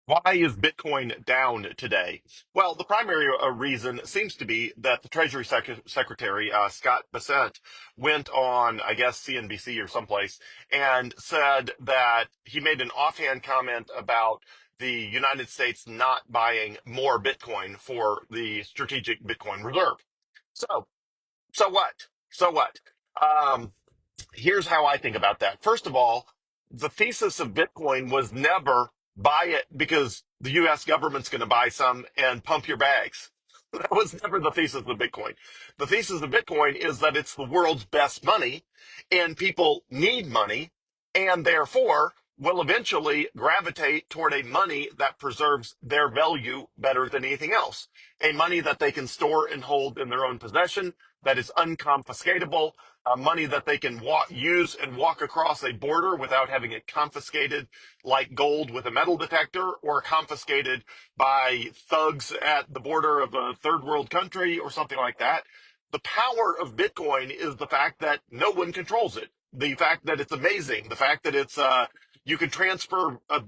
Why is Bitcoin down today? Well, the primary reason seems to be that the Treasury Secretary, Scott Bessent, went on, I guess, CNBC or someplace and said that he made an offhand comment about the United States not buying more Bitcoin for the strategic Bitcoin reserve. So, so what? So what? Um, Here's how I think about that. First of all, the thesis of Bitcoin was never buy it because the US government's going to buy some and pump your bags. That was never the thesis of Bitcoin. The thesis of Bitcoin is that it's the world's best money and people need money and therefore will eventually gravitate toward a money that preserves their value better than anything else. A money that they can store and hold in their own possession, that is unconfiscatable, money that they can use and walk across a border without having it confiscated like gold with a metal detector or confiscated by thugs at the border of a third world country or something like that. The power of Bitcoin is the fact that no one controls it. The fact that it's amazing, the fact that it's you can transfer a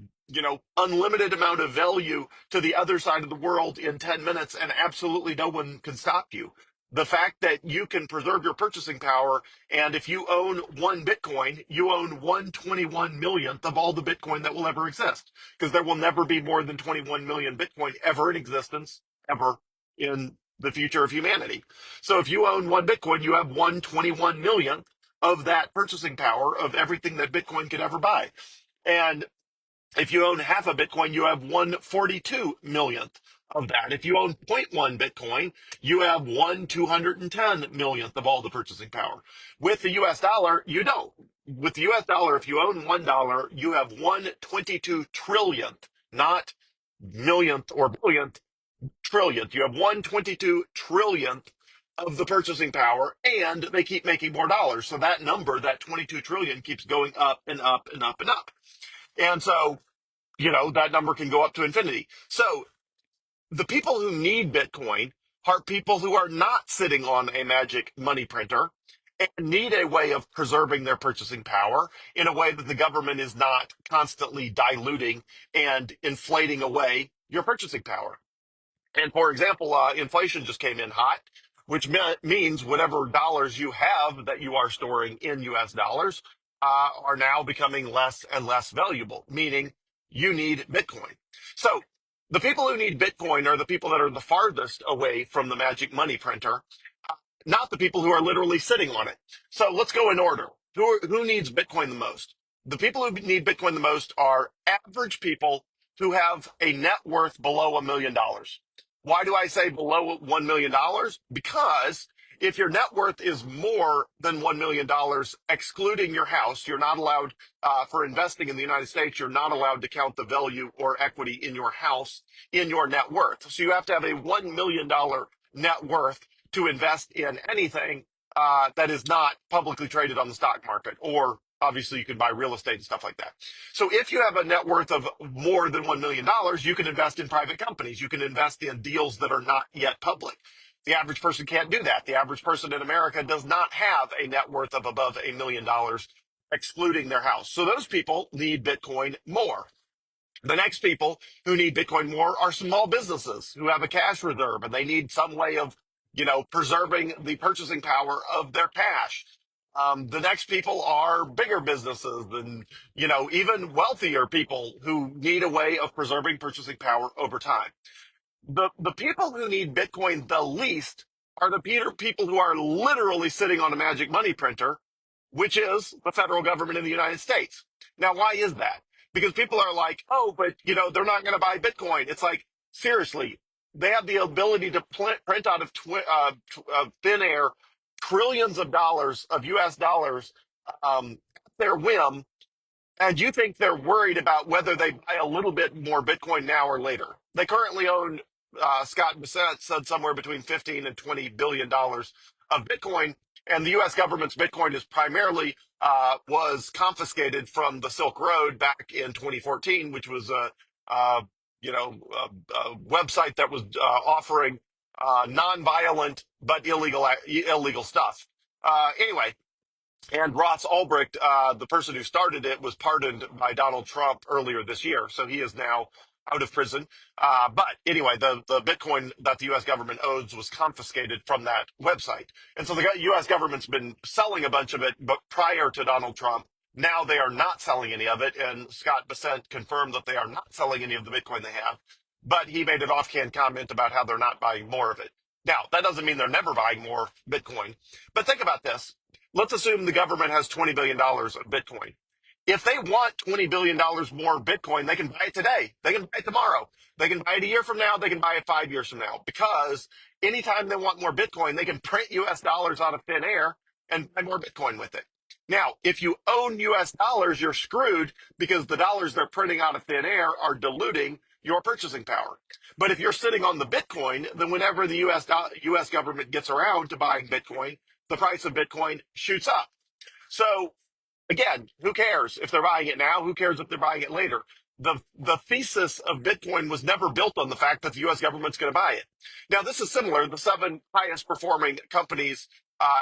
unlimited amount of value to the other side of the world in 10 minutes and absolutely no one can stop you. The fact that you can preserve your purchasing power, and if you own one Bitcoin, you own 1/21 millionth of all the Bitcoin that will ever exist, because there will never be more than 21 million Bitcoin ever in existence, ever in the future of humanity. So if you own one Bitcoin, you have 1/21 millionth of that purchasing power of everything that Bitcoin could ever buy. And if you own half a Bitcoin, you have 1/42 millionth of that. If you own zero point 0.1 Bitcoin, you have 1/210 millionth of all the purchasing power. With the US dollar, you don't. With the US dollar, if you own $1, you have 1/22 trillionth, not millionth or billionth, trillionth. You have 1/22 trillionth of the purchasing power, and they keep making more dollars. So that number, that 22 trillion, keeps going up and up and up and up. And so that number can go up to infinity. So the people who need Bitcoin are people who are not sitting on a magic money printer and need a way of preserving their purchasing power in a way that the government is not constantly diluting and inflating away your purchasing power. And for example, inflation just came in hot, which means whatever dollars you have that you are storing in US dollars are now becoming less and less valuable, meaning you need Bitcoin. So the people who need Bitcoin are the people that are the farthest away from the magic money printer, not the people who are literally sitting on it. So let's go in order. Who needs Bitcoin the most? The people who need Bitcoin the most are average people who have a net worth below $1 million. Why do I say below $1 million? Because if your net worth is more than $1 million, excluding your house, you're not allowed, for investing in the United States, you're not allowed to count the value or equity in your house in your net worth. So you have to have a $1 million net worth to invest in anything that is not publicly traded on the stock market, or obviously you can buy real estate and stuff like that. So if you have a net worth of more than $1 million, you can invest in private companies. You can invest in deals that are not yet public. The average person can't do that. The average person in America does not have a net worth of above $1 million, excluding their house. So those people need Bitcoin more. The next people who need Bitcoin more are small businesses who have a cash reserve and they need some way of, preserving the purchasing power of their cash. The next people are bigger businesses and, even wealthier people who need a way of preserving purchasing power over time. The people who need Bitcoin the least are the people who are literally sitting on a magic money printer, which is the federal government in the United States. Now, why is that? Because people are like, oh, but they're not going to buy Bitcoin. It's like, seriously, they have the ability to print out of thin air trillions of dollars of US dollars at their whim, and you think they're worried about whether they buy a little bit more Bitcoin now or later. They currently own, Scott Bessent said, somewhere between 15 and $20 billion of Bitcoin. And the U.S. government's Bitcoin is primarily was confiscated from the Silk Road back in 2014, which was a website that was offering non-violent but illegal stuff. Anyway, And Ross Ulbricht, the person who started it, was pardoned by Donald Trump earlier this year. So he is now out of prison. But anyway, the Bitcoin that the U.S. government owns was confiscated from that website. And so the U.S. government's been selling a bunch of it, but prior to Donald Trump, now they are not selling any of it. And Scott Bessent confirmed that they are not selling any of the Bitcoin they have. But he made an offhand comment about how they're not buying more of it. Now, that doesn't mean they're never buying more Bitcoin. But think about this. Let's assume the government has $20 billion dollars of Bitcoin. If they want $20 billion dollars more Bitcoin, they can buy it today. They can buy it tomorrow. They can buy it a year from now. They can buy it 5 years from now. Because anytime they want more Bitcoin, they can print US dollars out of thin air and buy more Bitcoin with it. Now, if you own US dollars, you're screwed because the dollars they're printing out of thin air are diluting your purchasing power. But if you're sitting on the Bitcoin, then whenever the US government gets around to buying Bitcoin, the price of Bitcoin shoots up. So again, who cares if they're buying it now? Who cares if they're buying it later? The thesis of Bitcoin was never built on the fact that the U.S. government's going to buy it. Now, this is similar. The seven highest performing companies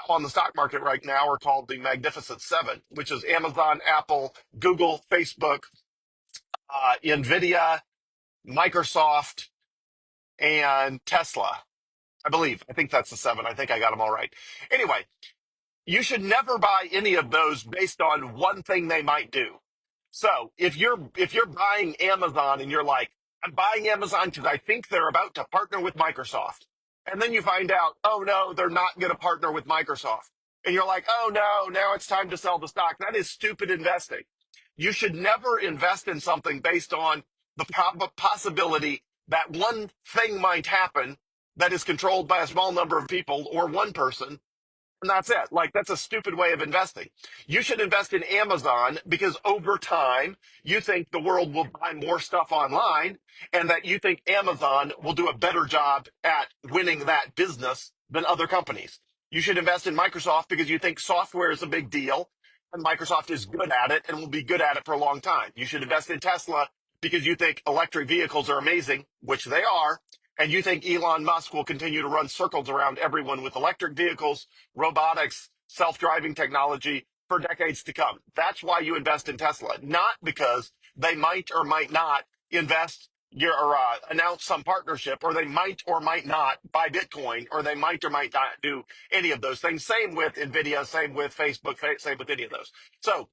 on the stock market right now are called the Magnificent Seven, which is Amazon, Apple, Google, Facebook, Nvidia, Microsoft, and Tesla. I believe. I think that's the seven. I think I got them all right. Anyway, you should never buy any of those based on one thing they might do. So if you're buying Amazon and you're like, I'm buying Amazon because I think they're about to partner with Microsoft. And then you find out, oh no, they're not going to partner with Microsoft. And you're like, oh no, now it's time to sell the stock. That is stupid investing. You should never invest in something based on the possibility that one thing might happen that is controlled by a small number of people or one person, and that's it. Like, that's a stupid way of investing. You should invest in Amazon because over time, you think the world will buy more stuff online and that you think Amazon will do a better job at winning that business than other companies. You should invest in Microsoft because you think software is a big deal and Microsoft is good at it and will be good at it for a long time. You should invest in Tesla because you think electric vehicles are amazing, which they are, and you think Elon Musk will continue to run circles around everyone with electric vehicles, robotics, self-driving technology for decades to come. That's why you invest in Tesla, not because they might or might not invest or announce some partnership, or they might or might not buy Bitcoin, or they might or might not do any of those things. Same with Nvidia, same with Facebook, same with any of those. So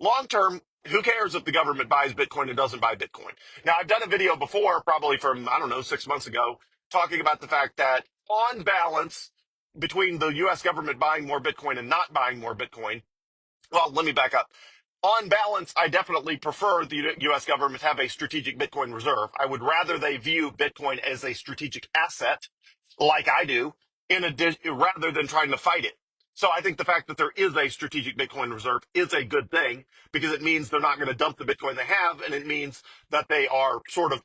long term, who cares if the government buys Bitcoin and doesn't buy Bitcoin? Now, I've done a video before, probably from, I don't know, 6 months ago, talking about the fact that on balance, between the US government buying more Bitcoin and not buying more Bitcoin, well, let me back up. On balance, I definitely prefer the US government have a strategic Bitcoin reserve. I would rather they view Bitcoin as a strategic asset, like I do, in addition, rather than trying to fight it. So I think the fact that there is a strategic Bitcoin reserve is a good thing because it means they're not going to dump the Bitcoin they have, and it means that they are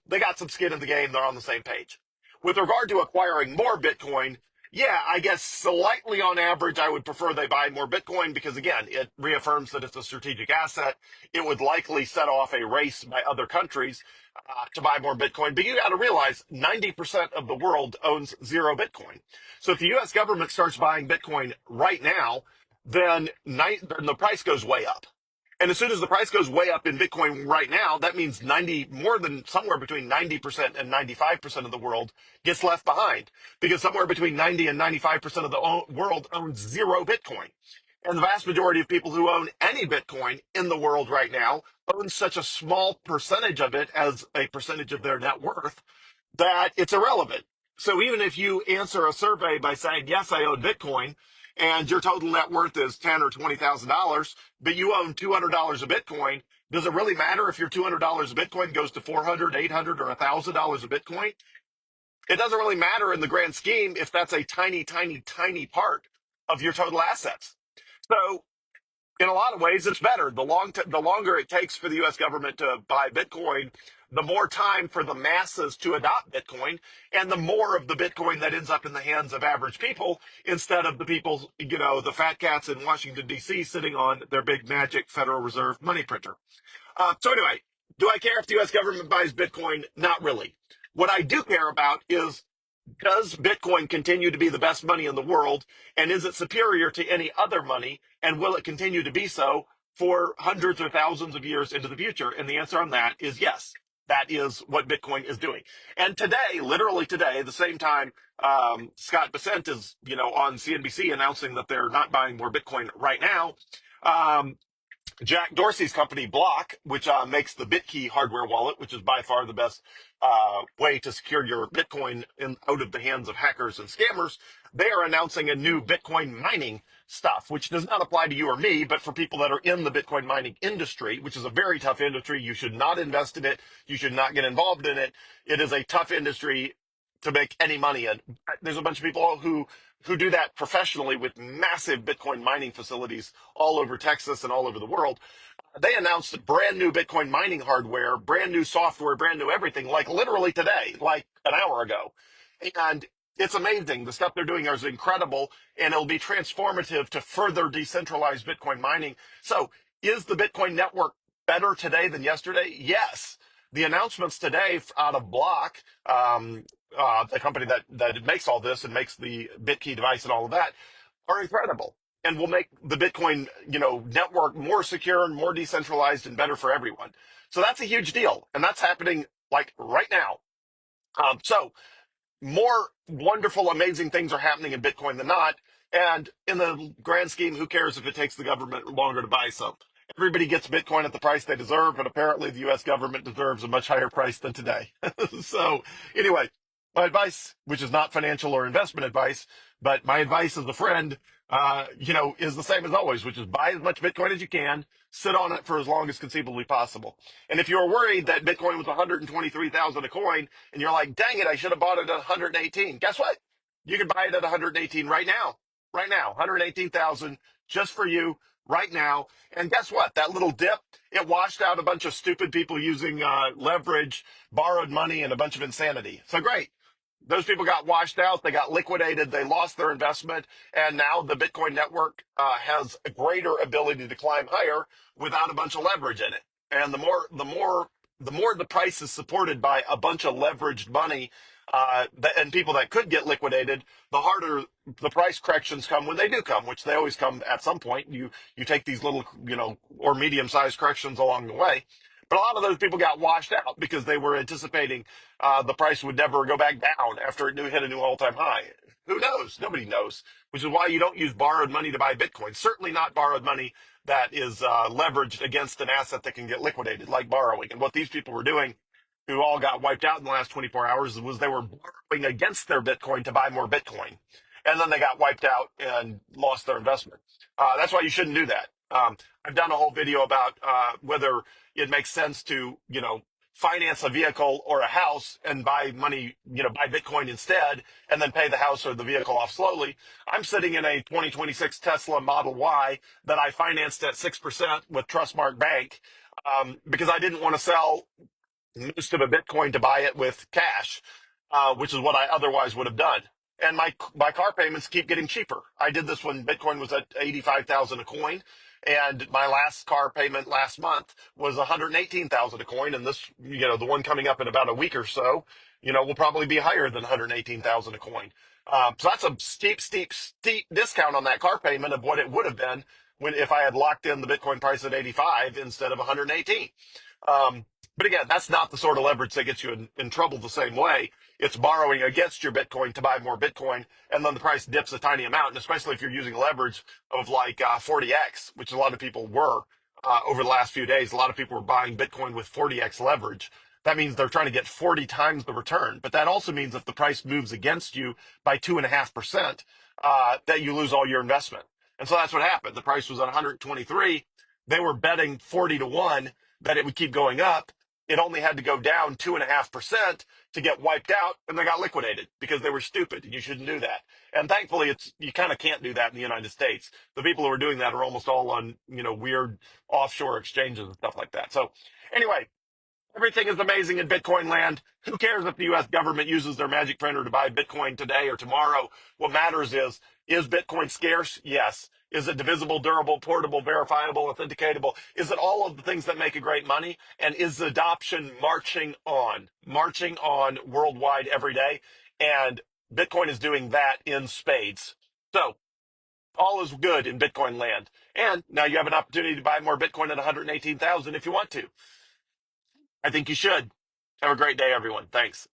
they got some skin in the game, they're on the same page. With regard to acquiring more Bitcoin, yeah, I guess slightly on average, I would prefer they buy more Bitcoin because, again, it reaffirms that it's a strategic asset. It would likely set off a race by other countries to buy more Bitcoin. But you got to realize 90% of the world owns zero Bitcoin. So if the U.S. government starts buying Bitcoin right now, then the price goes way up. And as soon as the price goes way up in Bitcoin right now, that means more than somewhere between 90% and 95% of the world gets left behind because somewhere between 90 and 95% of the world owns zero Bitcoin. And the vast majority of people who own any Bitcoin in the world right now own such a small percentage of it as a percentage of their net worth that it's irrelevant. So even if you answer a survey by saying, yes, I own Bitcoin, and your total net worth is $10,000 or $20,000, but you own $200 of Bitcoin, does it really matter if your $200 of Bitcoin goes to 400, 800, or $1,000 of Bitcoin? It doesn't really matter in the grand scheme if that's a tiny, tiny, tiny part of your total assets. So in a lot of ways, it's better. The longer it takes for the U.S. government to buy Bitcoin, the more time for the masses to adopt Bitcoin, and the more of the Bitcoin that ends up in the hands of average people instead of the people, the fat cats in Washington, D.C. sitting on their big magic Federal Reserve money printer. So anyway, do I care if the U.S. government buys Bitcoin? Not really. What I do care about is Does Bitcoin continue to be the best money in the world? And is it superior to any other money? And will it continue to be so for hundreds or thousands of years into the future? And the answer on that is yes. That is what Bitcoin is doing. And today, literally today, the same time, Scott Bessent is, on CNBC announcing that they're not buying more Bitcoin right now. Jack Dorsey's company Block, which makes the BitKey hardware wallet, which is by far the best way to secure your Bitcoin out of the hands of hackers and scammers, they are announcing a new Bitcoin mining stuff, which does not apply to you or me, but for people that are in the Bitcoin mining industry, which is a very tough industry. You should not invest in it. You should not get involved in it. It is a tough industry to make any money in. There's a bunch of people who do that professionally with massive Bitcoin mining facilities all over Texas and all over the world. They announced brand new Bitcoin mining hardware, brand new software, brand new everything, like literally today, like an hour ago. And it's amazing. The stuff they're doing is incredible, and it'll be transformative to further decentralize Bitcoin mining. So, is the Bitcoin network better today than yesterday? Yes. The announcements today out of Block, the company that makes all this and makes the BitKey device and all of that, are incredible and will make the Bitcoin, network more secure and more decentralized and better for everyone. So that's a huge deal, and that's happening like right now. So more wonderful, amazing things are happening in Bitcoin than not. And in the grand scheme, who cares if it takes the government longer to buy some? Everybody gets Bitcoin at the price they deserve, and apparently the US government deserves a much higher price than today. So, anyway, my advice, which is not financial or investment advice, but my advice as a friend, is the same as always, which is buy as much Bitcoin as you can, sit on it for as long as conceivably possible. And if you're worried that Bitcoin was 123,000 a coin, and you're like, dang it, I should have bought it at 118. Guess what? You can buy it at 118 right now. Right now, 118,000 just for you right now. And guess what? That little dip, it washed out a bunch of stupid people using leverage, borrowed money, and a bunch of insanity. So great. Those people got washed out. They got liquidated. They lost their investment. And now the Bitcoin network has a greater ability to climb higher without a bunch of leverage in it. And the more the price is supported by a bunch of leveraged money, and people that could get liquidated, the harder the price corrections come when they do come, which they always come at some point. You take these little, or medium sized corrections along the way. But a lot of those people got washed out because they were anticipating the price would never go back down after it hit a new all-time high. Who knows? Nobody knows, which is why you don't use borrowed money to buy Bitcoin. Certainly not borrowed money that is leveraged against an asset that can get liquidated, like borrowing. And what these people were doing, who all got wiped out in the last 24 hours, was they were borrowing against their Bitcoin to buy more Bitcoin. And then they got wiped out and lost their investment. That's why you shouldn't do that. I've done a whole video about whether it makes sense to, finance a vehicle or a house and buy money, buy Bitcoin instead, and then pay the house or the vehicle off slowly. I'm sitting in a 2026 Tesla Model Y that I financed at 6% with Trustmark Bank, because I didn't want to sell most of a Bitcoin to buy it with cash, which is what I otherwise would have done. And my car payments keep getting cheaper. I did this when Bitcoin was at 85,000 a coin, and my last car payment last month was 118,000 a coin. And this, the one coming up in about a week or so, will probably be higher than 118,000 a coin. So that's a steep discount on that car payment of what it would have been if I had locked in the Bitcoin price at 85 instead of 118. But again, that's not the sort of leverage that gets you in trouble the same way. It's borrowing against your Bitcoin to buy more Bitcoin, and then the price dips a tiny amount. And especially if you're using leverage of like 40x, which a lot of people were over the last few days, a lot of people were buying Bitcoin with 40x leverage. That means they're trying to get 40 times the return. But that also means if the price moves against you by 2.5%, that you lose all your investment. And so that's what happened. The price was at 123. They were betting 40 to 1 that it would keep going up. It only had to go down 2.5% to get wiped out, and they got liquidated because they were stupid. And you shouldn't do that. And thankfully, you kind of can't do that in the United States. The people who are doing that are almost all on weird offshore exchanges and stuff like that. So anyway, everything is amazing in Bitcoin land. Who cares if the US government uses their magic printer to buy Bitcoin today or tomorrow? What matters is Bitcoin scarce? Yes. Is it divisible, durable, portable, verifiable, authenticatable? Is it all of the things that make a great money? And is adoption marching on worldwide every day? And Bitcoin is doing that in spades. So all is good in Bitcoin land. And now you have an opportunity to buy more Bitcoin at 118,000 if you want to. I think you should. Have a great day, everyone. Thanks.